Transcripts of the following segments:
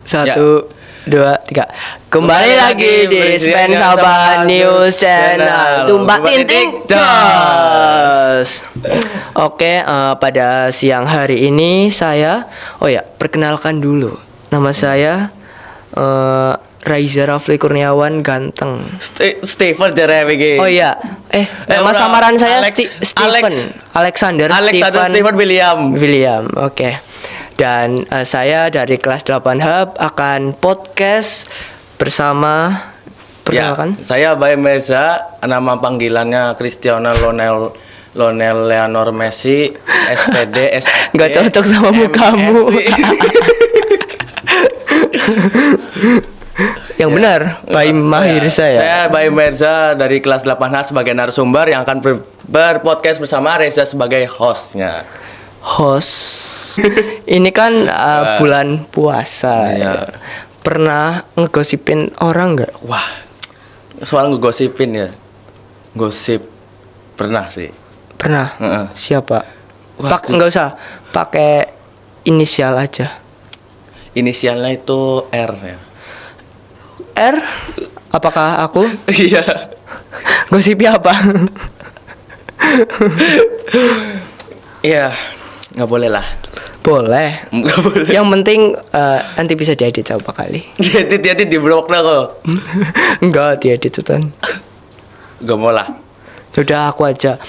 Satu, dua, tiga. Kembali lagi di Spen Saban News Channel. Tumbak Tinting Jos. Oke, pada siang hari ini saya, perkenalkan dulu. Nama saya Raiza Rafli Kurniawan Ganteng. Stephen Jeremy. Oh iya, nama samaran saya Stephen Alexander Stephen William. Oke. Dan saya dari kelas 8 Hub akan podcast bersama perkenalkan. Saya Bayu Meza, nama panggilannya Cristiano Lionel Leonor Messi, SPD, SAD. Nggak cocok sama mukamu. Yang benar, Bayu Mahir saya. Saya Bayu Meza dari kelas 8H sebagai narasumber yang akan berpodcast bersama Reza sebagai hostnya. Ini kan bulan puasa. Iya. Pernah ngegosipin orang nggak? Wah, soal ngegosipin ya. Gosip pernah sih. Pernah. Siapa? Wah, Nggak usah pakai inisial aja. Inisialnya itu R ya. R? Apakah aku? Iya. Gosipnya apa? Iya, nggak boleh lah. Boleh. Nggak boleh. Yang penting nanti bisa diedit coba kali. Diedit di blok dah kok. Enggak diedit tuh. Nggak mau lah. Sudah aku aja.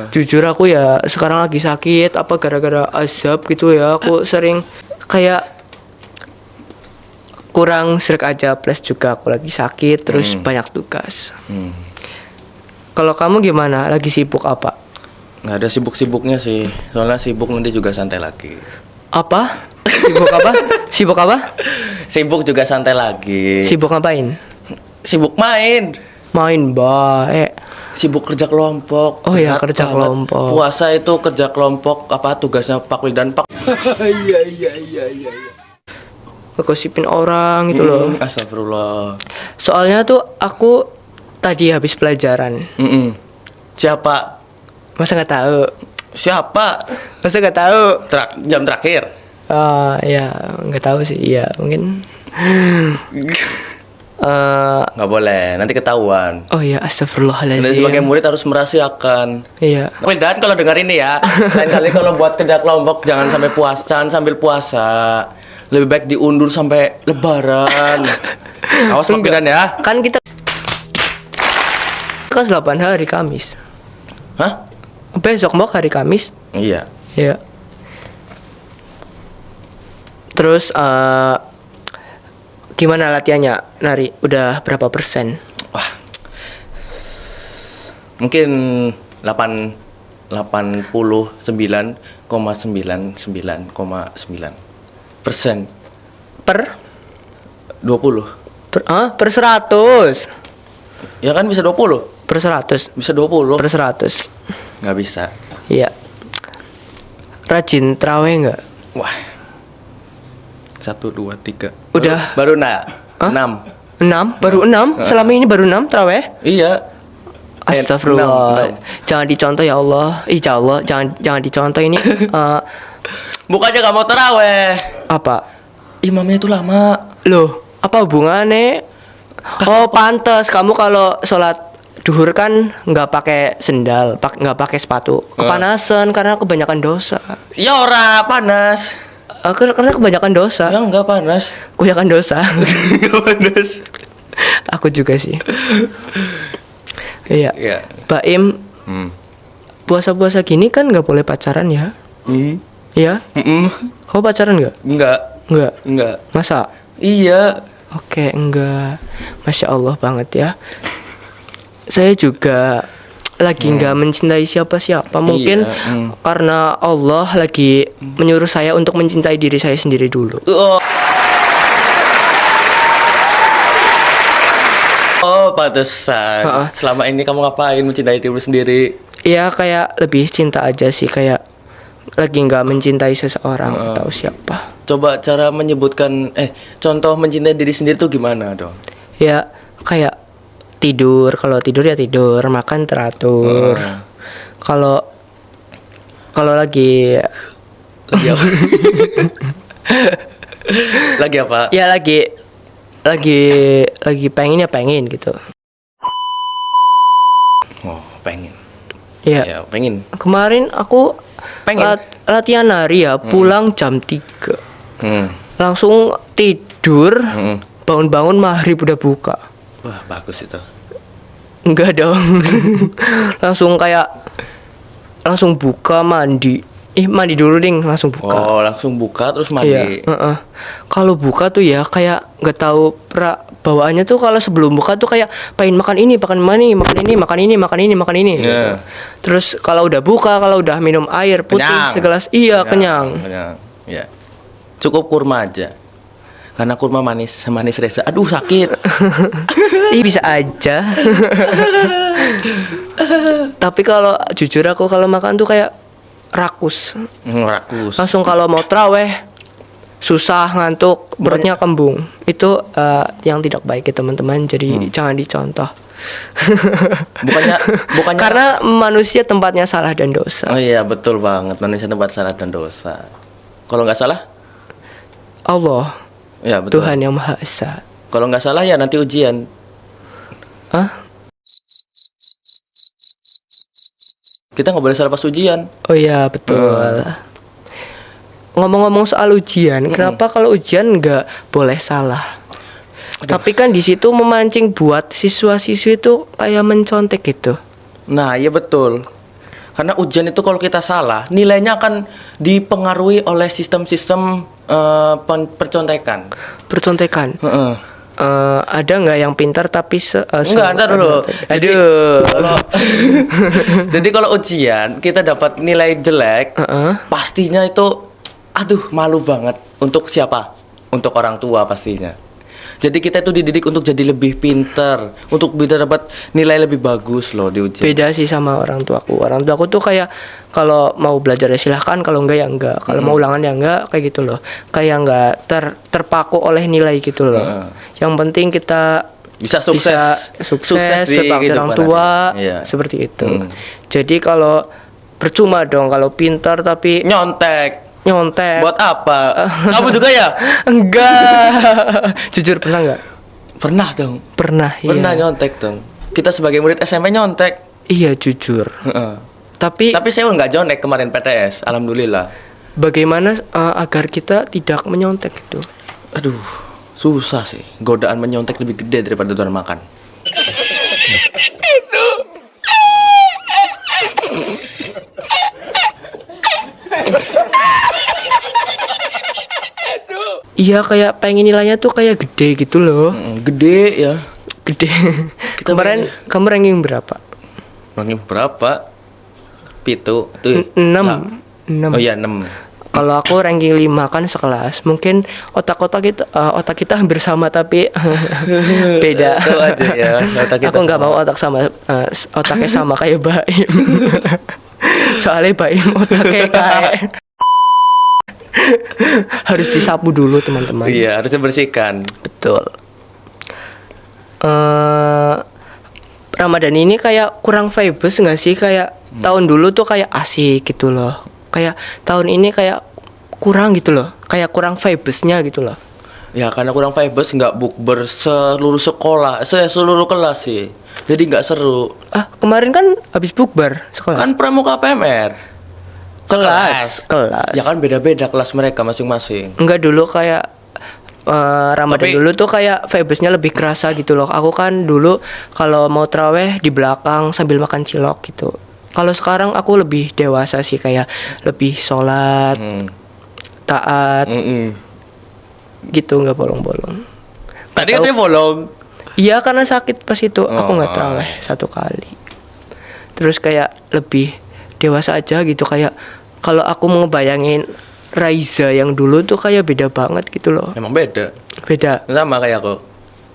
Jujur aku ya sekarang lagi sakit apa gara-gara azab gitu ya. Aku sering kayak kurang serak aja, plus juga aku lagi sakit terus banyak tugas. Kalau kamu gimana? Lagi sibuk apa? Nggak ada sibuk-sibuknya sih. Soalnya sibuk nanti juga santai lagi. Apa? Sibuk apa? Sibuk apa? Sibuk juga santai lagi. Sibuk ngapain? Sibuk main. Main baik. Sibuk kerja kelompok. Oh ya, Berat kerja banget. kelompok. Puasa itu kerja kelompok, apa tugasnya Pak Wildan Pak. Iya. Ngegosipin orang gitu loh. Astagfirullah. Soalnya tuh aku tadi habis pelajaran. Siapa? Masa nggak tahu? Siapa? Masa nggak tahu? Jam terakhir. Ya nggak tahu sih. Iya mungkin. Nggak boleh, nanti ketahuan. Oh ya, astagfirullahaladzim. Anda sebagai murid harus merahasiakan. Iya. Wildan kalau dengar ini ya, lain kali kalau buat kerja kelompok jangan sampai puasa, sambil puasa. Lebih baik diundur sampai Lebaran. Awas Pak Wildan ya. Kan kita kelas 8 hari Kamis. Hah? Besok mau hari Kamis. Iya. Iya. Terus gimana latihannya, Nari? Udah berapa persen? Wah. Mungkin 89,99,9% Per 20. per 100. Ya kan bisa 20. Per 100. Bisa 20. Per 100. Nggak bisa. Iya. Rajin traweh nggak? Wah. 1, 2, 3. Udah. Baru 6. 6? Baru 6? Selama ini baru 6 traweh? Iya. Astagfirullah. 6. Jangan dicontoh ya Allah. Ya Allah, jangan dicontoh ini. Bukannya gak mau taraweh. Apa? Imamnya itu lama. Loh, apa hubungannya? Oh, pantas kamu kalau sholat duhur kan nggak pakai sendal, nggak pakai sepatu. Kepanasan karena kebanyakan dosa. Ya ora panas. Karena kebanyakan dosa. Ya enggak panas. Kebanyakan dosa. Enggak panas. Aku juga sih. Iya. Iya. Baim, puasa-puasa gini kan nggak boleh pacaran ya? Iya. Kamu pacaran nggak? Enggak. Nggak. Masa? Iya. Oke, enggak. Masya Allah banget ya. Saya juga lagi nggak mencintai siapa-siapa. Mungkin karena Allah lagi menyuruh saya untuk mencintai diri saya sendiri dulu. Oh, pantesan. Selama ini kamu ngapain mencintai diri sendiri? Iya, kayak lebih cinta aja sih. Kayak lagi nggak mencintai seseorang atau siapa. Coba cara menyebutkan, contoh mencintai diri sendiri tuh gimana dong? Ya, kayak tidur. Kalau tidur ya tidur, makan teratur. Kalau lagi Lagi apa? Lagi apa? Ya lagi pengen gitu. Oh, pengen. Ya. Ya, pengen. Kemarin aku Pengen. latihan nari ya, pulang jam 3. Hmm. Langsung tidur, Hmm. bangun-bangun maghrib udah buka. Wah, bagus itu. Enggak dong. langsung buka, mandi. Mandi dulu ding, langsung buka. Oh, langsung buka terus mandi. Iya, kalau buka tuh ya kayak nggak tahu bawaannya tuh, kalau sebelum buka tuh kayak pengen makan ini, makan ini, makan ini, makan ini, makan ini, makan ini. Gitu. Iya. Terus kalau udah buka, kalau udah minum air putih Kenyang. segelas, iya kenyang. Kenyang. Ya. Cukup kurma aja. Karena kurma manis, manis Reza. Aduh, sakit. Ih, bisa aja. Tapi kalau jujur aku kalau makan tuh kayak rakus. Rakus. Langsung kalau mau traweh susah, ngantuk, perutnya kembung. Itu yang tidak baik ya teman-teman. Jadi jangan dicontoh. Bukannya Karena manusia tempatnya salah dan dosa. Oh iya, betul banget. Manusia tempat salah dan dosa. Kalau nggak salah? Allah, Ya, betul. Tuhan yang Maha Esa. Kalau nggak salah ya nanti ujian. Hah? Kita nggak boleh salah pas ujian. Oh iya, betul. Ngomong-ngomong soal ujian, kenapa kalau ujian nggak boleh salah? Tapi kan di situ memancing buat siswa-siswi itu kayak mencontek gitu. Nah, iya betul. Karena ujian itu kalau kita salah, nilainya akan dipengaruhi oleh sistem-sistem percontekan. Percontekan. Heeh. Ada nggak yang pintar tapi Enggak, ada dulu. Aduh. Jadi kalau ujian kita dapat nilai jelek, pastinya itu aduh malu banget. Untuk siapa? Untuk orang tua pastinya. Jadi kita itu dididik untuk jadi lebih pintar, untuk bisa dapat nilai lebih bagus loh di ujian. Beda sih sama orang tuaku. Orang tuaku tuh kayak kalau mau belajar ya silahkan, kalau enggak ya enggak. Kalau mau ulangan ya enggak, kayak gitu loh. Kayak enggak terpaku oleh nilai gitu loh. Yang penting kita Bisa sukses di berbakti orang kehidupan tua, nanti. Iya. seperti itu. Jadi kalau percuma dong kalau pintar tapi Nyontek. nyontek. Buat apa? Kamu juga ya? Enggak. Jujur pernah enggak? Pernah dong. Pernah, Pernah iya. nyontek dong. Kita sebagai murid SMP nyontek. Iya, jujur. Tapi Tapi saya nggak nyontek kemarin PTS, alhamdulillah. bagaimana agar kita tidak menyontek itu? Aduh, susah sih. Godaan menyontek lebih gede daripada tuan makan. Iya, kayak pengen nilainya tuh kayak gede gitu loh. Gede ya. Gede. Kita Kemarin kamu ranking berapa? Ranking berapa? Pitu. Tuh. 6. Oh iya 6. Kalau aku ranking 5 kan sekelas. Mungkin otak kita hampir sama tapi beda. Tahu aja ya. Otak kita Aku nggak sama. mau otaknya sama kayak Baim. Soalnya Baim otaknya kayak harus disapu dulu teman-teman. Iya, harus dibersihkan. Betul. Ramadan ini kayak kurang vibes nggak sih? Kayak tahun dulu tuh kayak asik gitu loh. Kayak tahun ini kayak kurang gitu loh. Kayak kurang vibesnya gitu loh. Ya karena kurang vibes nggak bukber seluruh sekolah, seluruh kelas sih. Jadi nggak seru. Kemarin kan habis bukber sekolah. Kan pramuka PMR. kelas. Ya kan beda-beda kelas mereka masing-masing. Enggak, dulu kayak Ramadan Tapi- dulu tuh kayak vibesnya lebih kerasa gitu loh. Aku kan dulu kalau mau traweh di belakang sambil makan cilok gitu. Kalau sekarang aku lebih dewasa sih, kayak lebih sholat, taat gitu, nggak bolong-bolong. Tadi Tahu- katanya bolong. Iya, karena sakit pas itu aku nggak Oh. traweh 1 kali. Terus kayak lebih dewasa aja gitu, kayak kalau aku mau ngebayangin Raiza yang dulu tuh kayak beda banget gitu loh. Emang beda. Beda. Sama kayak aku.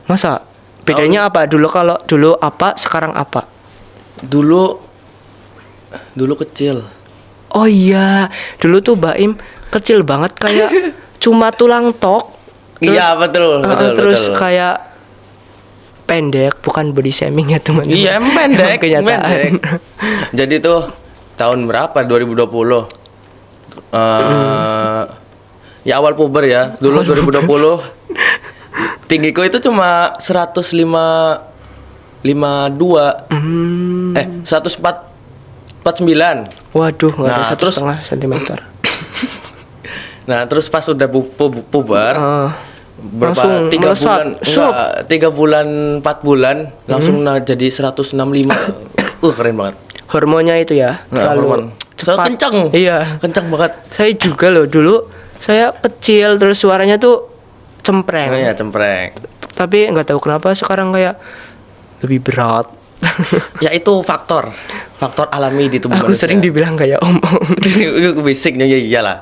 Masa? Bedanya apa? Kalau dulu apa, sekarang apa? Dulu kecil. Oh iya, dulu tuh Baim kecil banget kayak cuma tulang tok. Iya betul. Terus kayak pendek, bukan body shaming ya teman-teman. Iya emang pendek, Emang kenyataan. pendek. Jadi tuh tahun berapa? 2020. Ya awal puber ya. Dulu 2020 tinggiku itu cuma 152. 149. Waduh, nggak ada Nah, 1,5 cm. Nah, terus pas udah puber, berapa langsung 3 melesat, bulan, sup. enggak, 3 bulan, 4 bulan langsung jadi 165. Keren banget. Hormonnya itu ya, Nah, hormon. So, cepat. kenceng. Iya. Kenceng banget. Saya juga loh dulu. Saya kecil terus suaranya tuh cempreng. Nah, ya cempreng. Tapi nggak tahu kenapa sekarang kayak lebih berat. Ya itu faktor alami di tubuh Aku manusia. sering dibilang kayak om-om. Itu basicnya ya iyalah.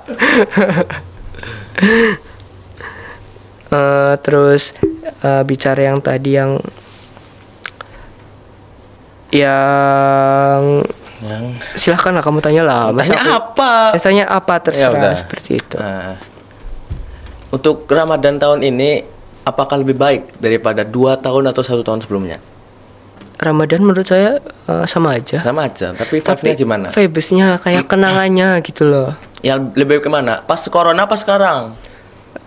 Terus bicara yang tadi yang silahkanlah kamu tanya lah. Tanya apa? Tanya apa Ya terserah udah. seperti itu. Nah, untuk Ramadan tahun ini apakah lebih baik daripada 2 tahun atau 1 tahun sebelumnya? Ramadan menurut saya sama aja. Sama aja, tapi vibe-nya gimana? Vibes-nya kayak kenangannya gitu loh. Ya lebih baik kemana? Pas corona apa sekarang?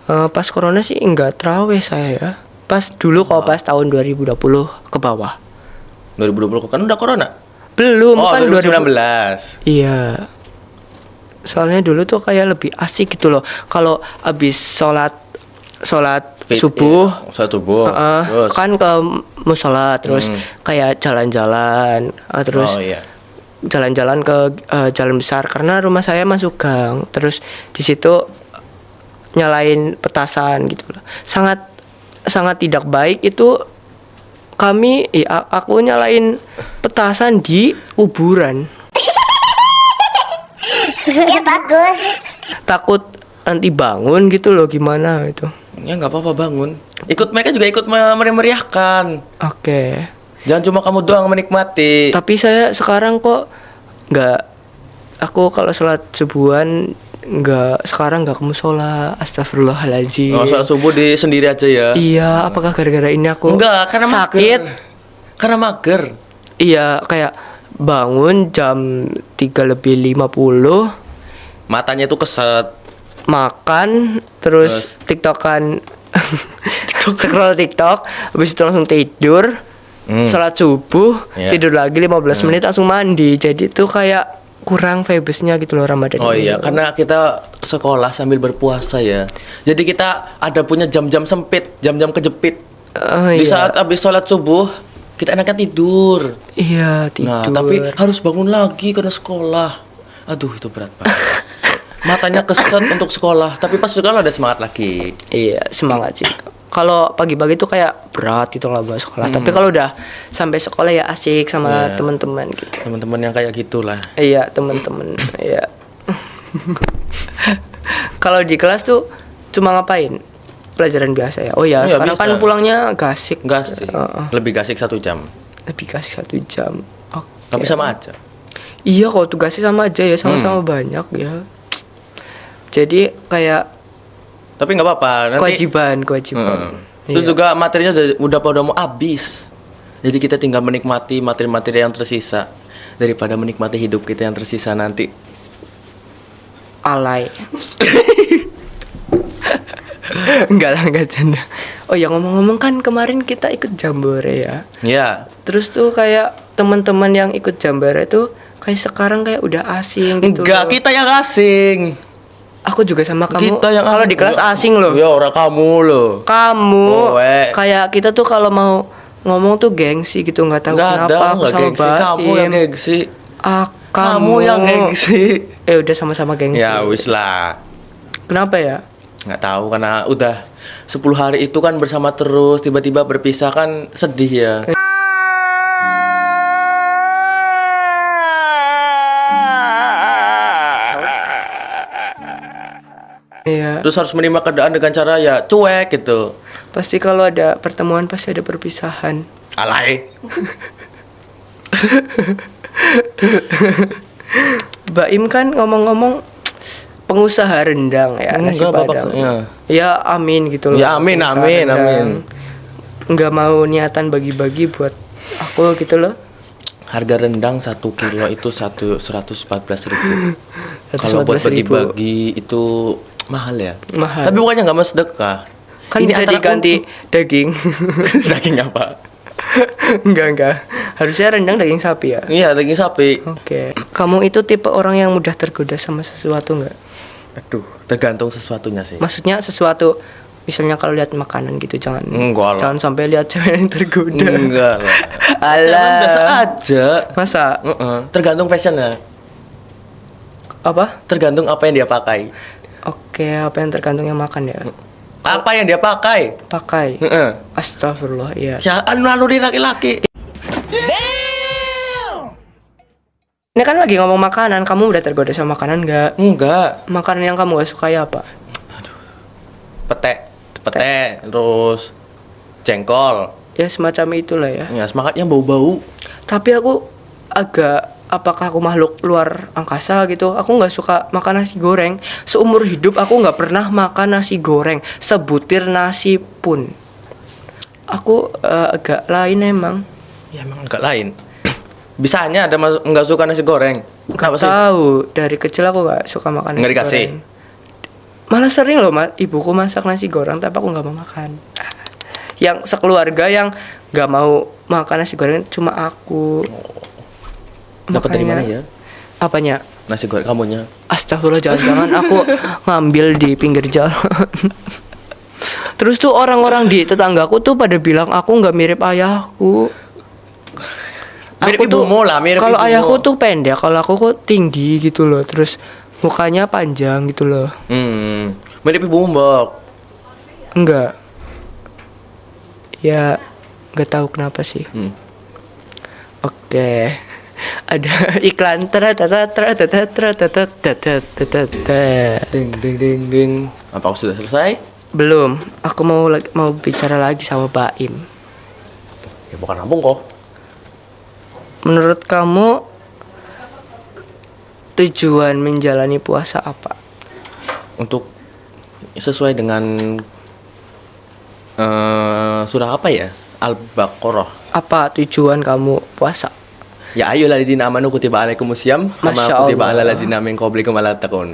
Pas corona sih enggak terawih saya ya. Pas dulu kalau pas tahun 2020 ke bawah. 2020 kan udah corona? Belum Oh, kan 2019. Iya. Soalnya dulu tuh kayak lebih asik gitu loh. Kalau habis sholat subuh, Sholat subuh. Terus. kan ke musola terus kayak jalan-jalan, terus Oh iya. jalan-jalan ke jalan besar karena rumah saya masuk gang. Terus di situ nyalain petasan gitu loh. Sangat tidak baik itu aku nyalain petasan di kuburan. Ya bagus. Takut nanti bangun gitu loh, gimana itu. Ya nggak apa-apa bangun. Mereka juga ikut meriahkan. Oke. Jangan cuma kamu doang menikmati. Tapi saya sekarang kok nggak, aku kalau sholat subuhan sekarang nggak ke musola. Astagfirullahaladzim. Oh, sholat subuh di sendiri aja ya? Iya, apakah gara-gara ini aku Enggak, karena sakit? mager. Karena mager. Iya, kayak bangun jam 3:50, Matanya tuh keset. makan, terus tiktokan, scroll tiktok, habis itu langsung tidur, sholat subuh, Iya. tidur lagi 15 menit langsung mandi. Jadi tuh kayak kurang vibes-nya gitu loh Ramadan Oh ini. iya, karena kita sekolah sambil berpuasa ya. Jadi kita ada punya jam-jam sempit, jam-jam kejepit. Di iya. saat habis sholat subuh, kita enaknya tidur. Iya, tidur. Nah, tapi harus bangun lagi karena sekolah. Aduh, itu berat banget. Matanya keset untuk sekolah, tapi pas sekolah ada semangat lagi. Iya, semangat sih. Kalau pagi-pagi tuh kayak berat gitu lah buat sekolah. Tapi kalau udah sampai sekolah ya asik sama Iya. teman-teman gitu. Teman-teman yang kayak gitulah. Iya, teman-teman. Iya. Kalau di kelas tuh cuma ngapain? Pelajaran biasa ya. Oh ya, Iya, sekarang biasa. kan pulangnya gasik. Gasik. Heeh. Lebih gasik 1 jam. Lebih gasik 1 jam. Oke. Tapi sama aja. Iya, kalau tugasnya sama aja ya, sama-sama banyak ya. Jadi kayak Tapi nggak apa-apa. Nanti. kewajiban. Terus Iya. juga materinya udah mau habis. Jadi kita tinggal menikmati materi-materi yang tersisa daripada menikmati hidup kita yang tersisa nanti. Alay. Enggak lah, enggak canda. Oh ya, ngomong-ngomong kan kemarin kita ikut jambore ya. Ya. Terus tuh kayak teman-teman yang ikut jambore tuh kayak sekarang kayak udah asing gitu. Enggak, loh. kita yang asing. Aku juga sama kamu. Kita yang Kalau di kelas asing loh. Ya orang kamu loh. Kamu Oh, kayak kita tuh kalau mau ngomong tuh gengsi gitu, nggak tahu Enggak kenapa ada, aku enggak sama gengsi. Kamu yang Baim. gengsi. Kamu yang gengsi. udah sama-sama gengsi. Ya wis lah. Kenapa ya? Nggak tahu karena udah 10 hari itu kan bersama terus, tiba-tiba berpisah kan sedih ya. Iya. Terus harus menerima keadaan dengan cara ya cuek gitu. Pasti kalau ada pertemuan pasti ada perpisahan. Alay. Baim kan ngomong-ngomong pengusaha rendang ya, nasi Enggak, padang. bapaknya. Ya amin gitu loh. Ya, amin, pengusaha amin, rendang. amin. Nggak mau niatan bagi-bagi buat aku gitu loh. Harga rendang 1 kilo itu 114.000. Kalau buat 114.000. bagi-bagi itu Mahal ya. Mahal. Tapi bukannya nggak mau sedekah. Kan bisa antara diganti daging. daging apa? Enggak. Harusnya rendang daging sapi ya. Iya, daging sapi. Oke. Kamu itu tipe orang yang mudah tergoda sama sesuatu nggak? Aduh, tergantung sesuatunya sih. Maksudnya sesuatu, misalnya kalau lihat makanan gitu jangan Enggak lah. jangan sampai lihat cewek yang tergoda. Enggak lah. Alah. Cuman biasa aja. Masa? Tergantung fashionnya. Apa? Tergantung apa yang dia pakai. Oke, apa yang tergantung yang makan ya? Apa yang dia pakai? Pakai. Heeh. Astagfirullah, iya. Ya, naluri laki-laki. Ini kan lagi ngomong makanan, kamu udah tergoda sama makanan nggak? Enggak. Makanan yang kamu gak suka ya apa? Pete, terus jengkol. Ya semacam itulah ya. Ya, semangat yang bau-bau. Tapi aku agak, apakah aku makhluk luar angkasa gitu? Aku nggak suka makan nasi goreng. Seumur hidup aku nggak pernah makan nasi goreng sebutir nasi pun. Aku agak lain emang. Ya emang agak lain. Bisanya ada nggak suka nasi goreng. Nggak tahu, dari kecil aku nggak suka makan nasi Nggak dikasih? goreng. Malah sering loh ibuku masak nasi goreng, tapi aku nggak mau makan. Yang sekeluarga yang nggak mau makan nasi goreng cuma aku. Dapat dari mana Makanya- ya? Apanya? Nasi goreng kamunya. Astagfirullah, jangan-jangan aku ngambil di pinggir jalan. Terus tuh orang-orang di tetanggaku tuh pada bilang aku nggak mirip ayahku. Mirip Aku tuh, ibumu lah, mirip kalau ibumu. ayahku tuh pendek, kalau aku kok tinggi gitu loh. Terus mukanya panjang gitu loh. Mirip ibu Mbok. Enggak. Ya nggak tahu kenapa sih. Oke. Ada iklan Ding ding ding ding. Apa aku sudah selesai? belum. Aku mau bicara lagi sama Baim. Ya bukan rampung kok. Menurut kamu tujuan menjalani puasa apa? Untuk sesuai dengan surah apa ya? Al-Baqarah. Apa tujuan kamu puasa? Ya ayolah ladina amanu kutiba alaikumusiyam kama Masya kutiba Allah. alal ladina min qablikum la'allakum.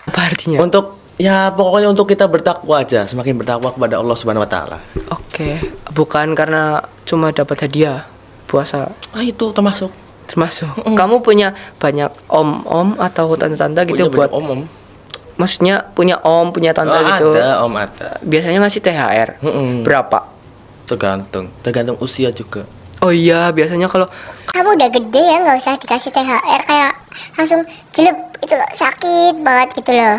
Apa artinya? Untuk ya pokoknya untuk kita bertakwa aja, semakin bertakwa kepada Allah Subhanahu wa taala. Oke, bukan karena cuma dapat hadiah puasa Itu termasuk. termasuk. Kamu punya banyak om-om atau tante-tante gitu buat om. maksudnya punya om, punya tante gitu. Ada, om ada. Biasanya ngasih THR. Berapa? Tergantung usia juga. Oh iya, biasanya kalau Kamu udah gede ya, nggak usah dikasih THR, kayak langsung jelek itu loh, sakit banget gitu loh.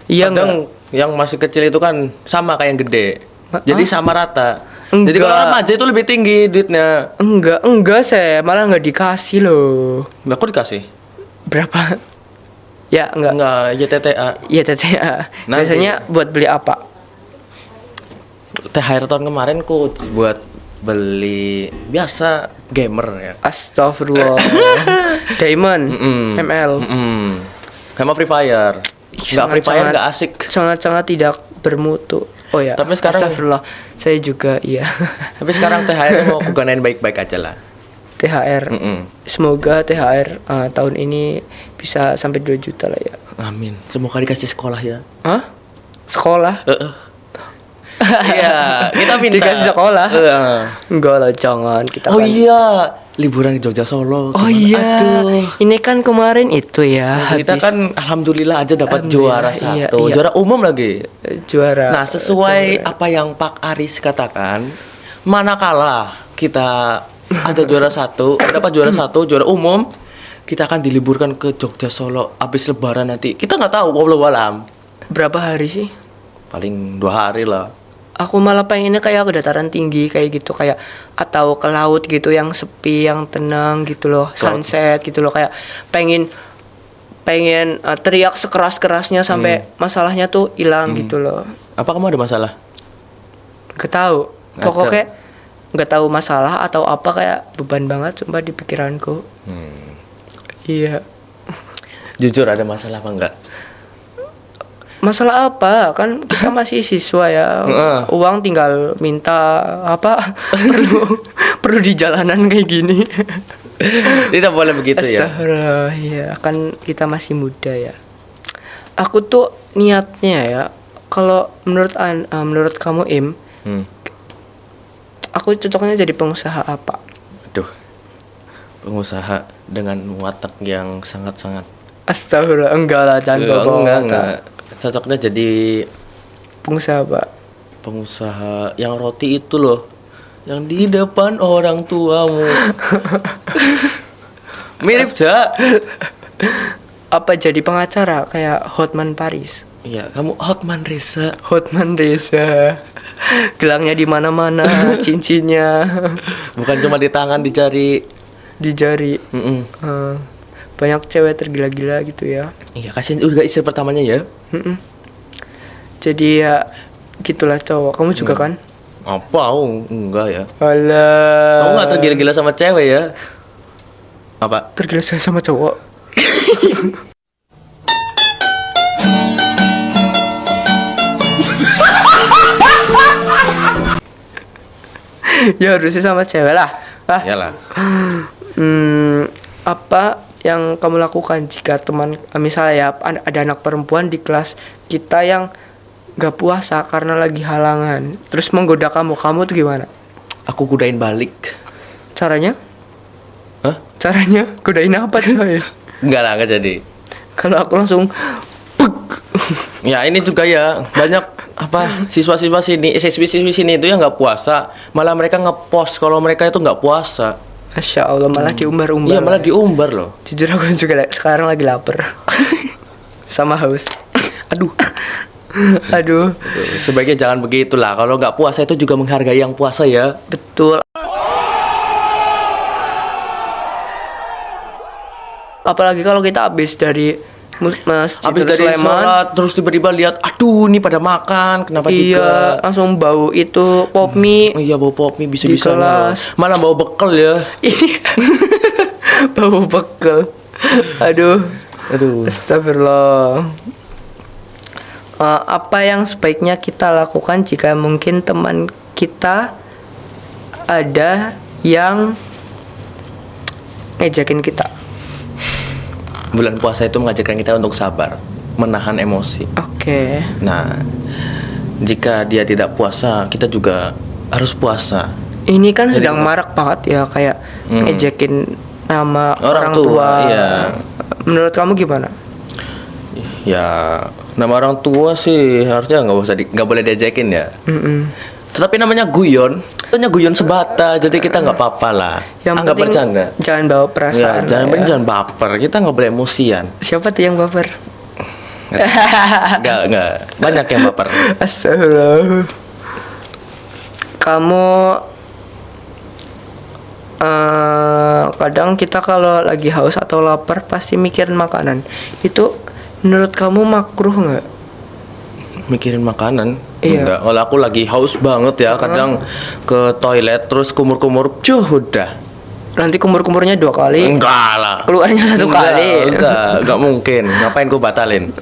iya enggak. Kadang yang masih kecil itu kan sama kayak yang gede. Jadi sama rata. Enggak. Jadi kalau remaja itu lebih tinggi duitnya. Enggak saya malah nggak dikasih loh. Lah kok dikasih? Berapa? Ya enggak. Enggak, YTTA. Iya TTA. Nanti. Biasanya buat beli apa? THR tahun kemarin ku buat beli biasa gamer ya. Astagfirullah. Diamond, ML. Sama Free Fire. Enggak Free Fire enggak asik. Sangat-sangat tidak bermutu. Oh ya. Tapi sekarang- Astagfirullah. Saya juga iya. Tapi sekarang THR mau aku gunain baik-baik aja lah. THR. Semoga THR tahun ini bisa sampai 2 juta lah ya. Amin. Semoga dikasih sekolah ya. Hah? Sekolah? Iya, kita minta. Dikasih sekolah? Enggak lah, jangan. Kita Oh kan- iya, liburan di Jogja Solo. Oh Gimana? iya. Aduh. Ini kan kemarin itu ya. Kita habis kan alhamdulillah aja dapat Alhamdulillah, juara iya, satu, iya. juara umum lagi. Juara. Nah, sesuai apa yang Pak Aris katakan, manakala kita ada juara satu, dapat juara satu, juara umum, kita akan diliburkan ke Jogja Solo habis Lebaran nanti. Kita nggak tahu, wallahu alam. Berapa hari sih? Paling 2 hari lah. Aku malah pengennya kayak ke dataran tinggi kayak gitu, kayak atau ke laut gitu yang sepi, yang tenang gitu loh, sunset gitu loh, kayak pengen teriak sekeras-kerasnya sampai masalahnya tuh hilang gitu loh. Apa kamu ada masalah? Gak tahu. Nggak ada. Pokoknya nggak tahu masalah atau apa, kayak beban banget sumpah di pikiranku. Iya. Jujur ada masalah apa enggak? Masalah apa? Kan kita masih siswa ya. Uang tinggal minta apa? perlu di jalanan kayak gini. Tidak boleh begitu ya. Astagfirullah, ya kan kita masih muda ya. Aku tuh niatnya ya, kalau menurut kamu Im, aku cocoknya jadi pengusaha apa? Aduh, pengusaha dengan watak yang sangat-sangat. Astagfirullah, enggak lah, jangan bawa Enggak. Cocoknya jadi pengusaha apa? pengusaha yang roti itu loh, yang di depan orang tuamu. Mirip Ja. Apa jadi pengacara kayak Hotman Paris? Iya, kamu Hotman Reza. Hotman Desa. Gelangnya di mana-mana, cincinnya Bukan cuma di tangan, dicari. di jari. Mm-mm. Banyak cewek tergila-gila gitu ya. Iya, kasihan juga istri pertamanya ya. Mm-mm. Jadi ya gitulah cowok. Kamu juga kan? Apa? Oh, enggak ya. Alah. Kamu nggak tergila-gila sama cewek ya? Apa? Tergila sama cowok. Ya harusnya sama cewek lah. Iyalah. Apa yang kamu lakukan jika teman misalnya ya ada anak perempuan di kelas kita yang gak puasa karena lagi halangan, terus menggoda kamu tuh gimana Aku godain balik. caranya? Hah? Caranya godain apa coy? Enggak lah, enggak jadi. Kalau aku langsung pek. Ya ini juga ya, banyak apa siswa-siswa siswi sini itu yang nggak puasa, malah mereka ngepost kalau mereka itu nggak puasa. Masya Allah, malah diumbar-umbar. Iya, malah diumbar loh. Jujur aku juga sekarang lagi lapar sama haus. Aduh. Sebaiknya jangan begitulah. Kalau nggak puasa itu juga menghargai yang puasa ya. Betul. Apalagi kalau kita habis dari Masjid Habis dari Sulaiman, sholat terus tiba-tiba lihat, aduh ini pada makan, kenapa juga? iya, langsung bau itu pop mie. Iya, bau pop mie bisa Di kelas. malah bau bekel ya. Bau bekel. Aduh. Aduh. Astagfirullah. Apa yang sebaiknya kita lakukan jika mungkin teman kita ada yang ngejakin kita? Bulan puasa itu mengajarkan kita untuk sabar, menahan emosi. Oke. Nah, jika dia tidak puasa, kita juga harus puasa. Ini kan Jadi sedang gimana? marak banget ya, kayak ngejekin nama orang tua, tua. iya. Menurut kamu gimana? Ya, nama orang tua sih harusnya nggak boleh diajakin ya. Tetapi namanya guyon, namanya guyon sebata, jadi kita nggak apa-apa lah. Yang Anggap penting bercanda. jangan bawa Ya, perasaan. jangan baper. Kita nggak boleh emosian. Siapa tuh yang baper? Nggak. Banyak yang baper. Astagfirullah. Kamu kadang kita kalau lagi haus atau lapar pasti mikirin makanan. Itu menurut kamu makruh nggak? Mikirin makanan? Iya. Enggak. Kalau aku lagi haus banget ya, kadang ke toilet terus kumur-kumur, udah. Nanti kumur-kumurnya 2 kali. Enggak lah. Keluarnya 1 kali. Enggak mungkin. Ngapain ku batalin?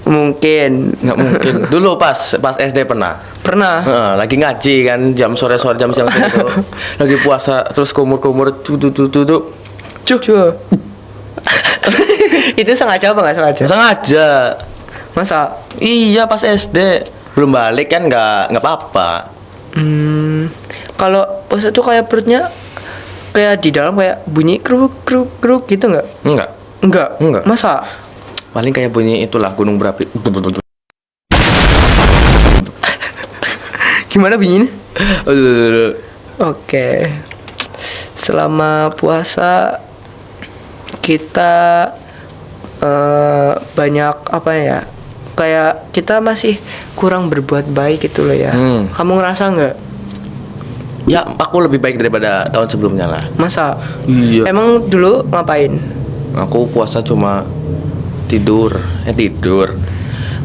Mungkin. Nggak mungkin. Dulu pas SD pernah. Pernah. Lagi ngaji kan jam sore-sore jam siang itu. Lagi puasa terus kumur-kumur tuh. Cuh. Itu sengaja apa nggak sengaja? Sengaja. Masa? Iya, pas SD. Belum balik kan nggak apa-apa. Kalau puasa tuh kayak perutnya kayak di dalam kayak bunyi kruk kruk kruk gitu nggak? Enggak. Enggak. Masa? Paling kayak bunyi itulah gunung berapi. Gimana bunyinya? Aduh. Oke. Selama puasa kita banyak apa ya? Kayak kita masih kurang berbuat baik gitu loh ya. Kamu ngerasa nggak? Ya, aku lebih baik daripada tahun sebelumnya lah. Masa? Iya. Emang dulu ngapain? Aku puasa cuma tidur.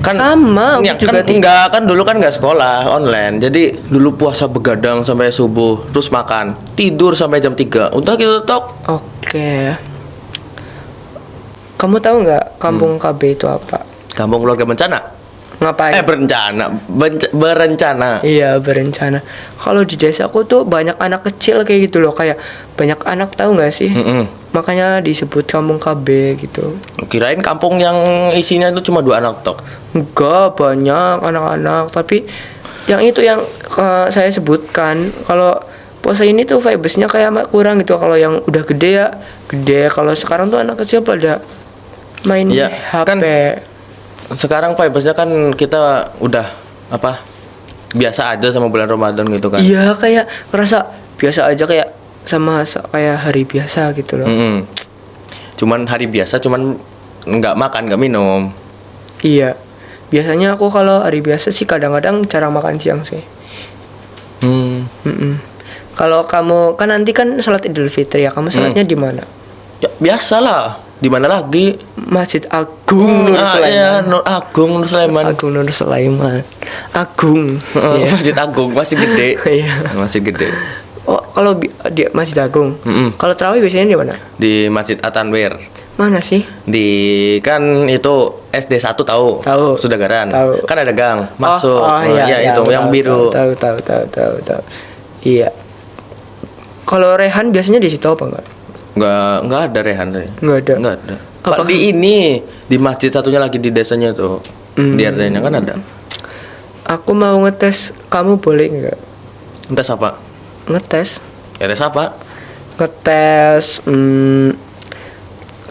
Kan Sama, aku ya, juga kan enggak, kan dulu kan enggak sekolah online. Jadi dulu puasa begadang sampai subuh, terus makan, tidur sampai jam 3. Udah gitu tok. Oke. Kamu tahu nggak kampung KB itu apa? Kampung keluarga bencana. Ngapain? Berencana. Iya, berencana. Kalau di desaku tuh banyak anak kecil kayak gitu loh, kayak banyak anak, tahu nggak sih? Makanya disebut kampung KB gitu. Kirain kampung yang isinya itu cuma 2 anak tok. Enggak, banyak anak-anak, tapi yang itu yang saya sebutkan, kalau puasa ini tuh vibesnya kayak kurang gitu. Kalau yang udah gede ya gede, kalau sekarang tuh anak kecil pada main Iya, HP. kan sekarang vibesnya kan kita udah apa, biasa aja sama bulan Ramadan gitu kan. Iya, kayak ngerasa biasa aja, kayak kayak hari biasa gitu loh. Cuman hari biasa, cuman nggak makan nggak minum. Iya, biasanya aku kalau hari biasa sih kadang-kadang jarang makan siang sih. Kalau kamu kan nanti kan sholat Idul Fitri ya, kamu sholatnya di mana? Ya biasalah, di mana lagi? Masjid Agung Nur Sulaiman. Iya, Agung Nur Sulaiman. Agung Nur Sulaiman. Agung. Iya. Masjid Agung masih gede. Iya. Masih gede. Oh, kalau di Masjid Agung. Kalau tarawih biasanya di mana? Di Masjid At-Tanwir. Mana sih? Di kan itu SD 1 tahu? Tahu. Sudagaran. Tahu. Kan ada gang masuk. Iya, itu tahu, yang tahu, biru. Tahu. Iya. Kalau Rehan biasanya di situ apa enggak? Enggak ada Rehan deh. Enggak ada. Enggak ada. Apa? Pak, di ini di masjid satunya lagi di desanya tuh. Di RT-nya kan ada. Aku mau ngetes, kamu boleh enggak? Tes apa? Ngetes. Ya tes apa? Ngetes.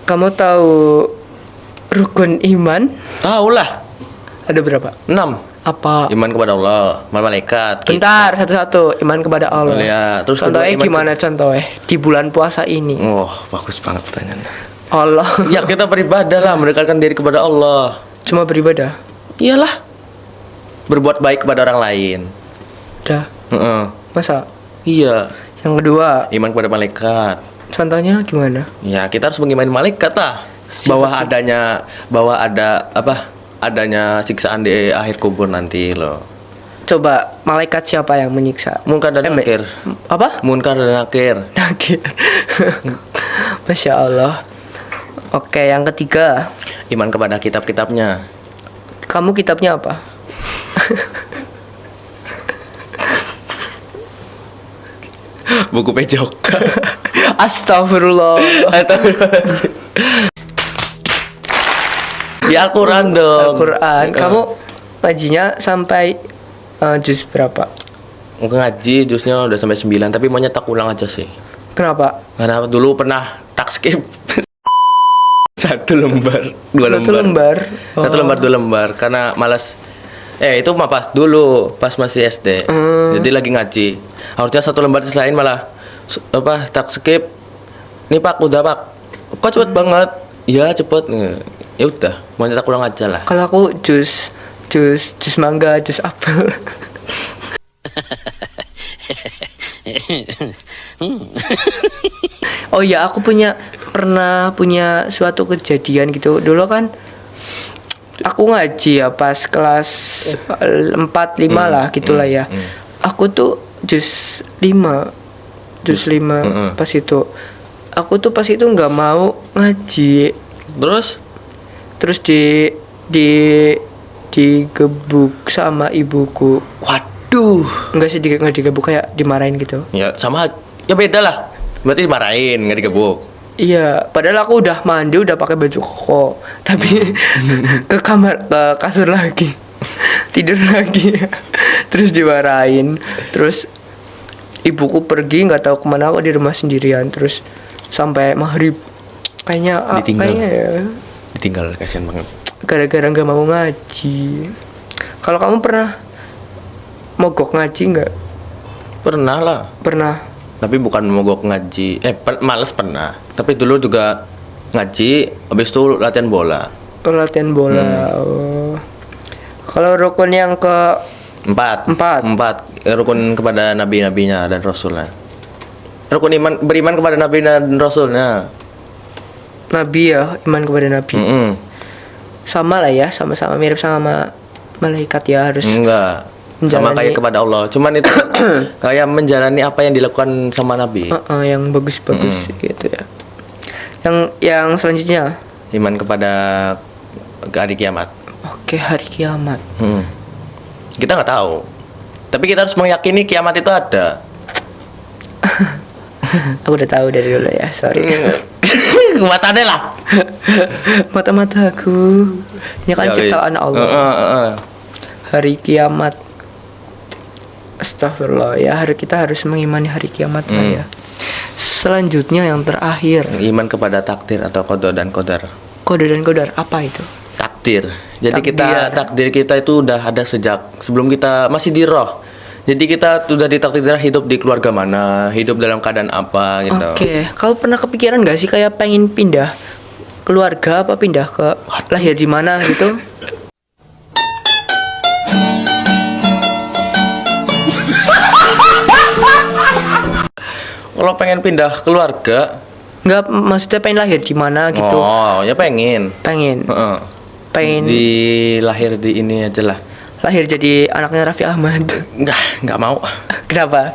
Kamu tahu rukun iman? Tahu lah. Ada berapa? 6. Apa? Iman kepada Allah, malaikat. Bentar, satu-satu. Iman kepada Allah. Ya, terus Contohnya kedua, gimana contohnya? Di bulan puasa ini. Oh, bagus banget pertanyaannya. Allah. Ya kita beribadah lah, mendekatkan diri kepada Allah. Cuma beribadah. Iyalah. Berbuat baik kepada orang lain. Dah. Heeh. Masa? Iya. Yang kedua, Iman kepada malaikat. contohnya gimana? Ya kita harus mengimani malaikat lah. Bahwa ada apa? Adanya siksaan di akhir kubur nanti loh. Coba malaikat siapa yang menyiksa? Munkar dan Nakir. Apa? Munkar dan Nakir. Nakir. Masya Allah. Oke, yang ketiga, Iman kepada kitab-kitabnya. kamu kitabnya apa? Buku pejok. Astagfirullah. Di Al-Quran dong. Al-Quran. Kamu ngajinya sampai juz berapa? Ngaji jusnya udah sampai 9, tapi mau nyetak ulang aja sih. Kenapa? Karena dulu pernah tak skip. 1 lembar, 2 lembar. 1 lembar. 1 lembar, 2 lembar karena malas. Itu mah pas dulu pas masih SD. Jadi lagi ngaji. Harusnya 1 lembar selain malah tak skip. Nih Pak, udah Pak. Kok cepet banget? Ya cepet. Ya udah, mau nyetak ulang aja lah. Kalau aku jus mangga, jus apel. Oh iya, aku pernah punya suatu kejadian gitu. Dulu kan aku ngaji ya pas kelas 4 5 lah gitulah ya. Aku tuh jus 5 pas itu. Aku tuh pas itu nggak mau ngaji. Terus digebuk sama ibuku. Waduh. Nggak digebuk, kayak dimarahin gitu. Ya sama, ya beda lah. Berarti dimarahin, nggak digebuk. Iya, padahal aku udah mandi, udah pakai baju koko, tapi ke kasur lagi, tidur lagi, terus dimarahin. Terus ibuku pergi, nggak tahu kemana, aku di rumah sendirian. Terus sampai maghrib, kayaknya Ditinggal, kasihan banget. gara-gara nggak mau ngaji. Kalau kamu pernah mogok ngaji nggak? Pernah lah. Pernah. Tapi bukan mogok ngaji. Males pernah. Tapi dulu juga ngaji, habis itu latihan bola. Latihan bola. Oh. Kalau rukun yang ke 4. Rukun kepada nabi-nabinya dan rasulnya. Rukun beriman kepada nabi dan rasulnya. Nabi ya, iman kepada nabi. Sama lah ya, sama-sama mirip sama malaikat ya, harus. Enggak. Sama kayak kepada Allah. Cuman itu kayak menjalani apa yang dilakukan sama nabi. Yang bagus-bagus gitu ya. Yang selanjutnya, Iman kepada hari kiamat. Oke, hari kiamat. Kita nggak tahu. Tapi kita harus meyakini kiamat itu ada. Aku udah tahu dari dulu ya, sorry. Matanya lah. Mata-mataku. Ini kan Ya, ciptaan wis. Allah. Hari kiamat. Astagfirullah ya, kita harus mengimani hari kiamat lah ya. Selanjutnya yang terakhir, Iman kepada takdir atau qada dan qadar. kode dan kodar apa itu? Takdir. Jadi Takdir. takdir kita itu udah ada sejak sebelum kita masih di roh. Jadi kita sudah ditakdirkan hidup di keluarga mana, hidup dalam keadaan apa gitu. Oke, kau pernah kepikiran gak sih kayak pengen pindah keluarga apa pindah ke lahir di mana gitu? Kalau pengen pindah keluarga, Nggak, maksudnya pengen lahir di mana gitu? oh ya pengen. Pengen, Heeh. pengen Lahir di ini aja lah. lahir jadi anaknya Raffi Ahmad. Nggak mau. Kenapa?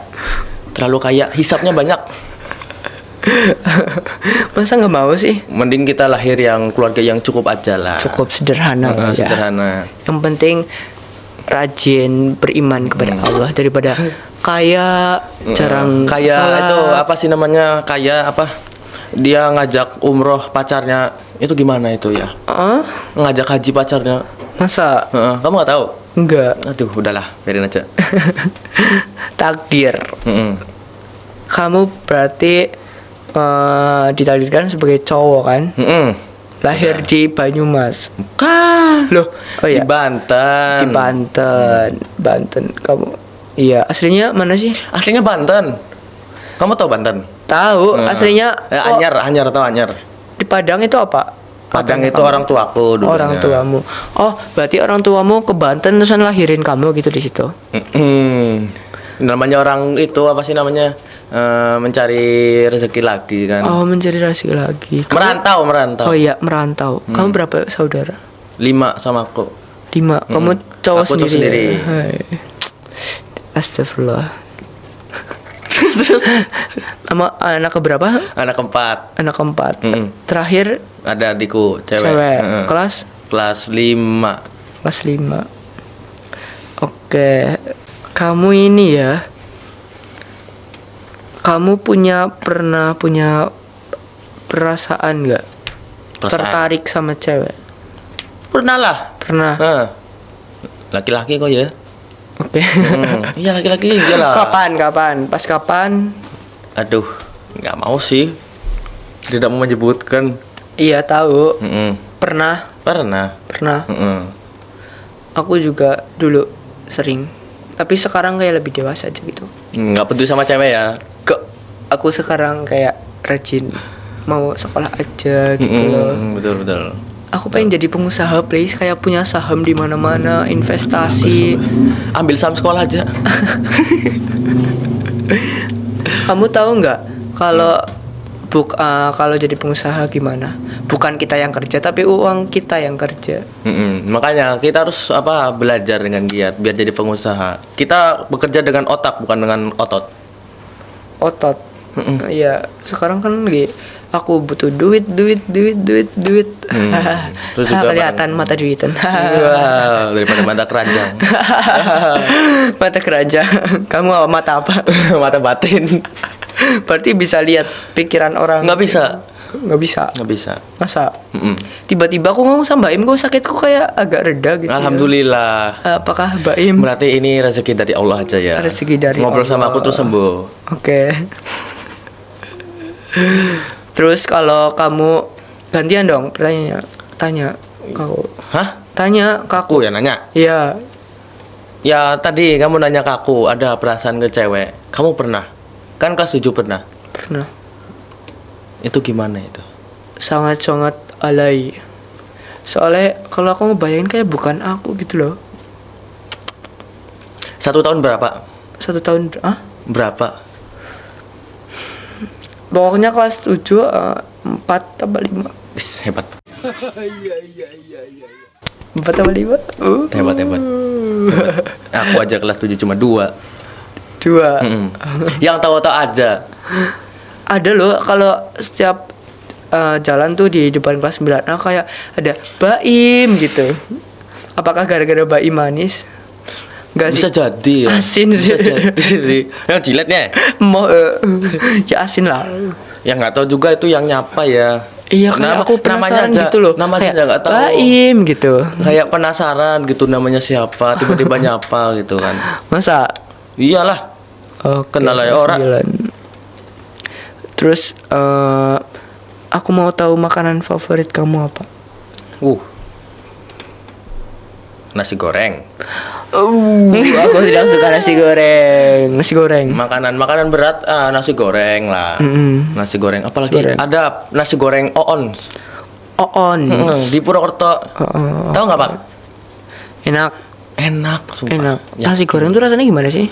Terlalu kaya, hisapnya banyak. Masa nggak mau sih? Mending kita lahir yang keluarga yang cukup aja lah. Cukup sederhana Heeh, ya. sederhana. Yang penting rajin beriman kepada Allah daripada kaya jarang Kayak sholat. itu apa sih namanya? Kayak apa? Dia ngajak umroh pacarnya. Itu gimana itu ya? Ah? Ngajak haji pacarnya. Masa? Heeh, kamu nggak tahu? Enggak. Aduh, udahlah, biarin aja. Takdir. Mm-mm. Kamu berarti ditakdirkan sebagai cowok kan? Mm-mm. Lahir di Banyumas. Bukan. Loh, oh Di ya. Banten. Di Banten. Banten. Kamu iya, aslinya mana sih? Aslinya Banten. Kamu tahu Banten? Tahu, aslinya kok Anyar atau Anyar. di Padang itu apa? Padang Apanya itu kamu? orang tuaku dulunya. Orang tuamu. Oh, berarti orang tuamu ke Banten terus lahirin kamu gitu di situ. Namanya orang itu apa sih namanya? Mencari rezeki lagi kan. Oh, mencari rezeki lagi. Merantau. Oh iya, merantau. Kamu berapa saudara? 5 sama aku. 5. Kamu cowok Aku cowok sendiri. sendiri. Ya? Hai. Astagfirullah. Terus Sama anak keberapa? anak keempat Anak keempat. Mm-mm. Terakhir ada adikku cewek. cewek. Heeh. Kelas 5. Kelas 5. Oke. Kamu ini ya. Kamu pernah punya perasaan nggak? Tertarik sama cewek? Pernah lah. Pernah. Nah, laki-laki kok ya. Oke. Iya laki-laki iyalah. Kapan? Pas kapan? Aduh, nggak mau sih. Tidak mau menyebutkan. Iya tahu. Mm-mm. Pernah. Pernah. Mm-mm. Aku juga dulu sering. Tapi sekarang kayak lebih dewasa aja gitu. Nggak peduli sama cewek ya. Aku sekarang kayak rajin mau sekolah aja gitu loh. Betul. Aku pengen jadi pengusaha, please, kayak punya saham di mana-mana, investasi. Ambil saham sekolah aja. Kamu tahu nggak kalau kalau jadi pengusaha gimana? Bukan kita yang kerja, tapi uang kita yang kerja. Makanya kita harus belajar dengan giat biar jadi pengusaha. Kita bekerja dengan otak bukan dengan otot. Otot. Iya, sekarang kan lagi aku butuh duit. Terus juga Kelihatan mata duitan. Wow, daripada mata keranjang. Mata keranjang. Kamu apa mata apa? Mata batin. Berarti bisa lihat pikiran orang. Nggak bisa. Nggak bisa. Masa? Mm-mm. Tiba-tiba aku ngomong sama Mbak Im, kok sakitku kayak agak reda gitu. Alhamdulillah. Ya. Apakah Mbak Im? Berarti ini rezeki dari Allah aja ya. Rezeki dari Ngobrol sama Allah. aku tuh sembuh. Oke. Terus kalau kamu gantian dong pertanyaannya. Tanya kau. Hah? Tanya ke aku. Aku ya nanya. Iya. Ya tadi kamu nanya ke aku ada perasaan ke cewek. Kamu pernah? Kan kelas 7 pernah. Pernah. Itu gimana itu? Sangat-sangat alay. Soalnya kalau aku ngebayangin kayak bukan aku gitu loh. 1 tahun berapa? 1 tahun Berapa? Pokoknya kelas 7 4 tambah 5. Hebat. 4 tambah 5. Hebat. Aku aja kelas 7 cuma 2. 2. Yang tahu-tahu aja. Ada loh kalau setiap jalan tuh di depan kelas 9 kayak ada Baim gitu. Apakah gara-gara bayi manis? Gak Bisa sih. jadi ya. Asin sih. Bisa jadi sih. Yang jiletnya. Mau ya asin lah. Ya nggak tahu juga itu yang nyapa ya. Iya kayak aku penasaran gitu loh. Namanya Kayak aja nggak tahu. Baim gitu. Kayak penasaran gitu namanya siapa, tiba-tiba nyapa gitu kan. Masa? Iyalah. Oke, Kenal aja orang. 9. Terus aku mau tahu makanan favorit kamu apa? Nasi goreng. Aku tidak suka nasi goreng. Nasi goreng. Makanan berat nasi goreng lah. Nasi goreng apalagi Goreng. ada nasi goreng Oons. Oon. Di Purwokerto. Tahu nggak, Pak? Enak. Enak, sumpah. Enak. Ya, Nasi goreng tuh rasanya gimana sih?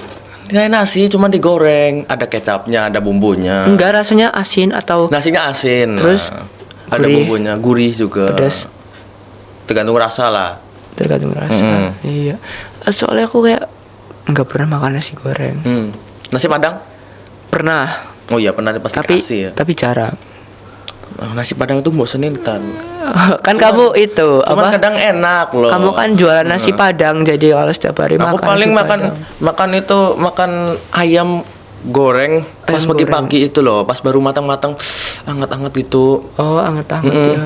kayak nasi cuma digoreng, ada kecapnya, ada bumbunya. Enggak, rasanya asin atau Nasinya asin. Terus ada gurih. bumbunya, gurih juga. pedas? Tergantung rasa lah. Tergantung rasa. Iya. Soalnya aku kayak nggak pernah makan nasi goreng. Nasi Padang? Pernah, Oh iya, pernah pasti tapi kasih ya. tapi jarang. Nasi Padang itu bosenin kan. Kan kamu itu Cuman apa? kadang enak loh. Kamu kan jualan nasi Padang, jadi kalau setiap hari Aku makan paling nasi makan Padang. makan ayam goreng pas Ayam pagi-pagi itu loh, pas baru matang-matang, anget-anget gitu. Oh, anget-anget ya.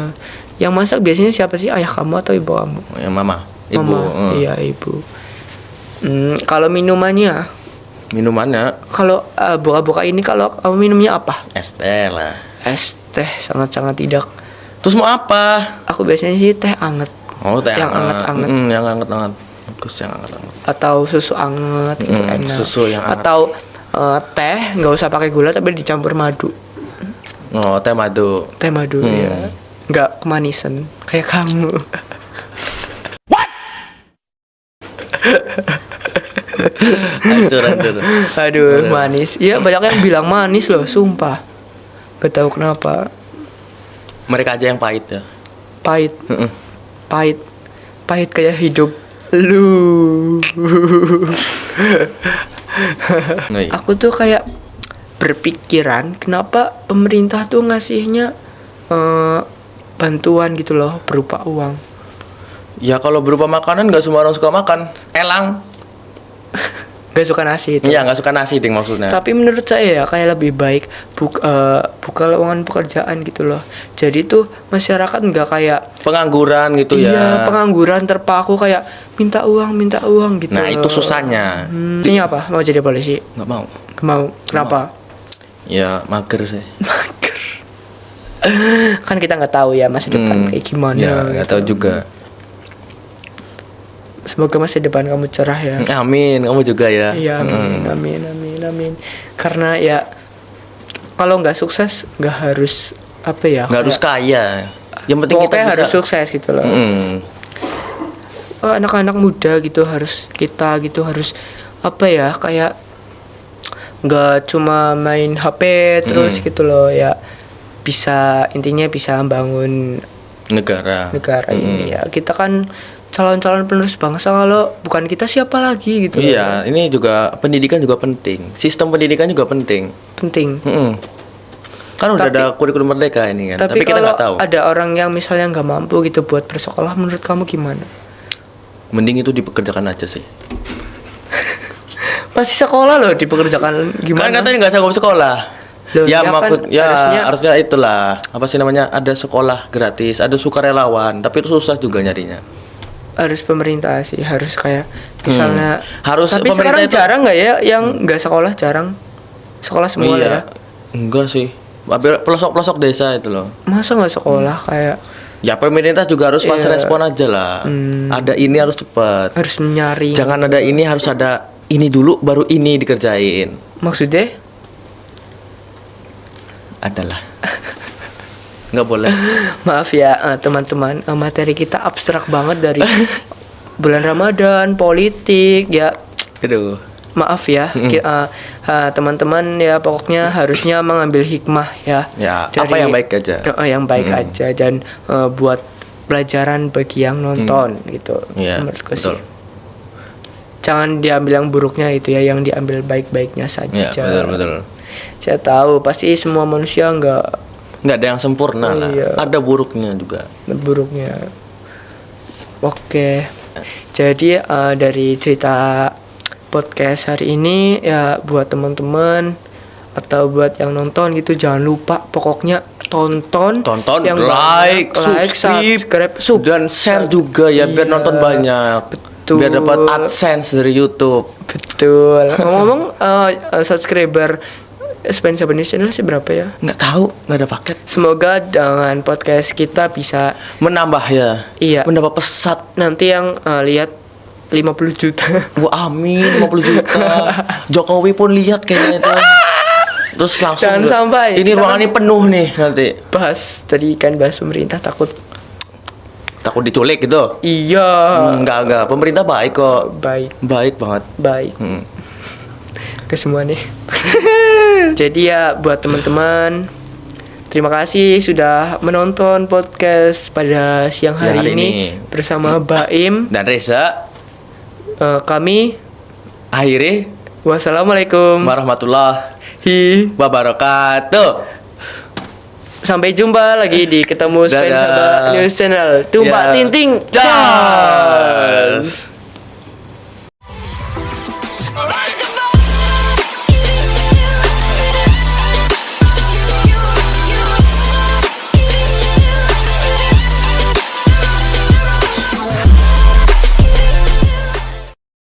Yang masak biasanya siapa sih? Ayah kamu atau ibu kamu? Ya mama, ibu. Mama. Iya, ibu. Kalau minumannya, Minumannya kalau buka-buka ini kalau kamu minumnya apa? es teh lah. Es teh sangat-sangat tidak. Terus mau apa? Aku biasanya sih teh anget Oh, teh yang anget-anget. Yang anget-anget. Bagus yang anget-anget. atau susu anget gitu enak. susu yang anget. Atau teh nggak usah pakai gula tapi dicampur madu. Oh, teh madu. Teh madu ya. Nggak kemanisan kayak kamu. Hancur. Aduh, manis. Iya, banyak yang bilang manis loh, sumpah. Gak tahu kenapa. Mereka aja yang pahit ya. Pahit, Heeh. pahit, pahit kayak hidup lu. Nah, iya. Aku tuh kayak berpikiran kenapa pemerintah tuh ngasihnya bantuan gitu loh berupa uang. Ya kalau berupa makanan nggak semua orang suka makan. Elang. Gak suka nasi itu. Iya, nggak suka nasi ding maksudnya. Tapi menurut saya ya kayak lebih baik buka lowongan pekerjaan gitu loh. Jadi tuh masyarakat nggak kayak Pengangguran gitu iya, ya. pengangguran terpaku kayak minta uang gitu. Nah, itu loh. susahnya. Ini apa? Mau jadi polisi? Nggak mau. Gak mau. Kenapa? Ya mager sih. Kan kita nggak tahu ya masa depan kayak gimana. Ya nggak gitu. tahu juga. Semoga masa depan kamu cerah ya. Amin, kamu juga ya. Iya, amin. Karena ya kalau nggak sukses nggak harus apa ya? Nggak harus kaya. Yang penting kita pokoknya bisa. harus sukses gitu loh. Anak-anak muda gitu harus harus apa ya kayak nggak cuma main HP terus gitu loh ya, intinya bisa membangun Negara. ini ya. Kita kan calon-calon penerus bangsa, kalau bukan kita siapa lagi gitu loh. Iya, ini juga pendidikan juga penting. Sistem pendidikan juga penting. Penting. Kan udah Tapi- ada kurikulum merdeka ini kan. Tapi Tapi kita kalau nggak tahu. ada orang yang misalnya nggak mampu gitu buat bersekolah, menurut kamu gimana? Mending itu dipekerjakan aja sih. Pasti sekolah loh dipekerjakan Kan gimana? katanya nggak sanggup sekolah. Loh, Ya dia maksud kan ya harusnya- harusnya itulah apa sih namanya, ada sekolah gratis, ada sukarelawan, tapi itu susah juga nyarinya. Harus pemerintah sih, harus kayak misalnya Harus tapi pemerintah sekarang itu- jarang nggak ya yang nggak sekolah, jarang sekolah semua lah ya. Enggak sih. Pelosok-pelosok desa itu loh. Masa nggak sekolah kayak Ya pemerintah juga harus fast Iya. respon aja lah. Ada ini harus cepat. harus menyaring. Jangan ada ini, harus ada ini dulu baru ini dikerjain. Maksudnya Adalah. Nggak boleh. maaf ya teman-teman, materi kita abstrak banget dari bulan Ramadan, politik ya. Aduh. Maaf ya teman-teman ya, pokoknya harusnya mengambil hikmah ya. Ya, apa yang baik aja. Yang baik aja dan buat pelajaran bagi yang nonton gitu. Iya, Menurutku betul. sih. Jangan diambil yang buruknya itu ya, yang diambil baik-baiknya saja. Ya, betul. Saya tahu pasti semua manusia nggak Nggak ada yang sempurna lah. Iya. Ada buruknya juga. buruknya. Oke. Jadi dari cerita podcast hari ini ya buat teman-teman atau buat yang nonton gitu jangan lupa pokoknya tonton yang like, banyak, subscribe, sub dan share juga ya biar Iya, nonton banyak. betul. Biar dapat AdSense dari YouTube. Betul. Ngomong-ngomong subscriber Spend Saban News Channel sih berapa ya? Nggak tahu, nggak ada paket. Semoga dengan podcast kita bisa Menambah ya. Iya. Menambah pesat. nanti yang lihat 50 juta. Wah, amin 50 juta. Jokowi pun lihat kayaknya itu. Terus langsung Jangan sampai. ini ruangan ini penuh nih nanti. Bahas tadi kan bahas pemerintah takut. Takut diculik gitu. Iya. Enggak. Pemerintah baik kok. Baik, Baik banget. baik. Hmm. Ke semua nih. Jadi ya buat teman-teman terima kasih sudah menonton podcast pada siang hari, Hari ini ini. bersama Baim. Dan Reza, Kami akhirnya wassalamualaikum warahmatullahi wabarakatuh. Sampai jumpa lagi di Ketemu Spend Dadah. Saban News Channel. Tumpak Ya. Tinting. Dah.